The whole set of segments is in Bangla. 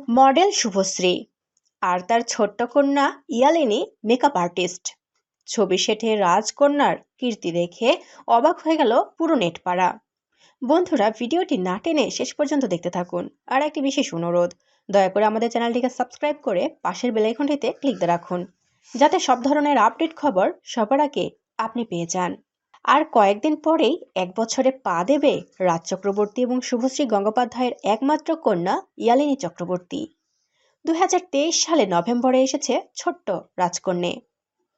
মডেল শুভশ্রী আর তার ছোট্ট কন্যা ইয়ালিনী মেকআপ আর্টিস্ট। ছবি সেটে রাজকন্যার কীর্তি দেখে অবাক হয়ে গেল পুরো নেটপাড়া। বন্ধুরা, ভিডিওটি না টেনে শেষ পর্যন্ত দেখতে থাকুন। আর একটি বিশেষ অনুরোধ, দয়া করে আমাদের চ্যানেলটিকে সাবস্ক্রাইব করে পাশের বেল আইকনটিতে ক্লিক দিয়ে রাখুন, যাতে সব ধরনের আপডেট খবর সবার আগে আপনি পেয়ে যান। আর কয়েকদিন পরেই 1 বছরে পা দেবে রাজ চক্রবর্তী এবং শুভশ্রী গঙ্গোপাধ্যায়ের একমাত্র কন্যা ইয়ালিনী চক্রবর্তী। 2023 সালে নভেম্বরে এসেছে ছোট্ট রাজকন্যে।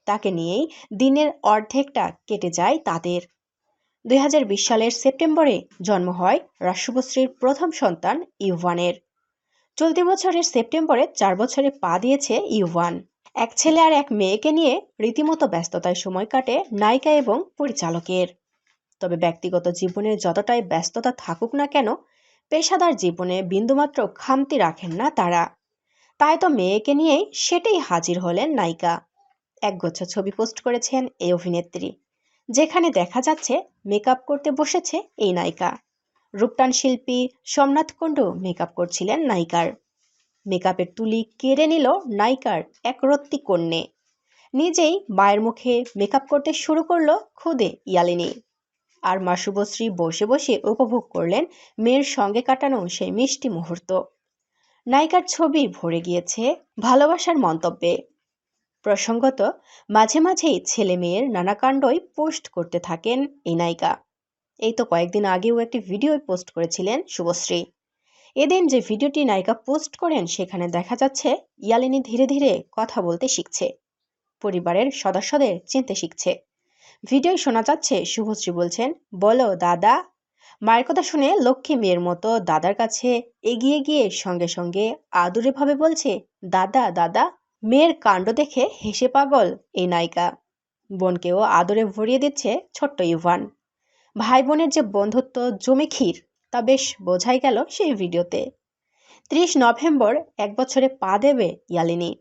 তাকে নিয়েই দিনের অর্ধেকটা কেটে যায় তাদের। 2020 সালের সেপ্টেম্বরে জন্ম হয় রাজ শুভশ্রীর প্রথম সন্তান ইউভানের। চলতি বছরের সেপ্টেম্বরে 4 বছরে পা দিয়েছে ইউভান। এক ছেলে আর এক মেয়েকে নিয়ে রীতিমতো ব্যস্ততায় সময় কাটে নায়িকা এবং পরিচালকের। তবে ব্যক্তিগত জীবনে যতটাই ব্যস্ততা থাকুক না কেন, পেশাদার জীবনে বিন্দুমাত্র খামতি রাখেন না তারা। তাই তো মেয়েকে নিয়েই সেটাই হাজির হলেন নায়িকা। একগুচ্ছ ছবি পোস্ট করেছেন এই অভিনেত্রী, যেখানে দেখা যাচ্ছে মেকআপ করতে বসেছে এই নায়িকা। রূপটান শিল্পী সোমনাথ কুণ্ডু মেকআপ করছিলেন নায়িকার। মেকআপের তুলি কেড়ে নিল নায়িকার একরত্তি কন্যে। নিজেই মায়ের মুখে মেকআপ করতে শুরু করলো খুদে ইয়ালিনী। আর মা শুভশ্রী বসে বসে উপভোগ করলেন মেয়ের সঙ্গে কাটানো সেই মিষ্টি মুহূর্ত। নায়িকার ছবি ভরে গিয়েছে ভালোবাসার মন্তব্যে। প্রসঙ্গত, মাঝে মাঝেই ছেলে মেয়ের নানা কাণ্ডই পোস্ট করতে থাকেন এই নায়িকা। এই তো কয়েকদিন আগেও একটি ভিডিও পোস্ট করেছিলেন শুভশ্রী। এদিন যে ভিডিওটি নায়িকা পোস্ট করেন, সেখানে দেখা যাচ্ছে ইয়ালিনী ধীরে ধীরে কথা বলতে শিখছে, পরিবারের সদস্যদের চিনতে শিখছে। ভিডিওয় শোনা যাচ্ছে শুভশ্রী বলছেন, বলো দাদা। মায়ের কথা শুনে লক্ষ্মী মেয়ের মতো দাদার কাছে এগিয়ে গিয়ে সঙ্গে সঙ্গে আদুরে ভাবে বলছে, দাদা দাদা। মেয়ের কাণ্ড দেখে হেসে পাগল এই নায়িকা। বোনকেও আদরে ভরিয়ে দিচ্ছে ছোট্ট ইভান। ভাই বোনের যে বন্ধুত্ব জমে ক্ষীর, তা বেশ বোঝাই গেল সেই ভিডিওতে। 30 নভেম্বর 1 বছরে পা দেবে ইয়ালিনী।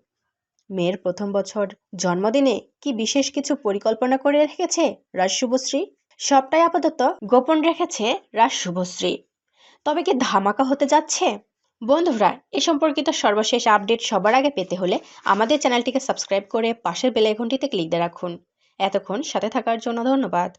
মেয়ের প্রথম বছর জন্মদিনে কি বিশেষ কিছু পরিকল্পনা করে রেখেছে রাজ শুভশ্রী? সবটাই আপাতত গোপন রেখেছে রাজ শুভশ্রী। তবে কি ধামাকা হতে যাচ্ছে? বন্ধুরা, এ সম্পর্কিত সর্বশেষ আপডেট সবার আগে পেতে হলে আমাদের চ্যানেলটিকে সাবস্ক্রাইব করে পাশের বেল আইকনটিতে ক্লিক দিয়ে রাখুন। এতক্ষণ সাথে থাকার জন্য ধন্যবাদ।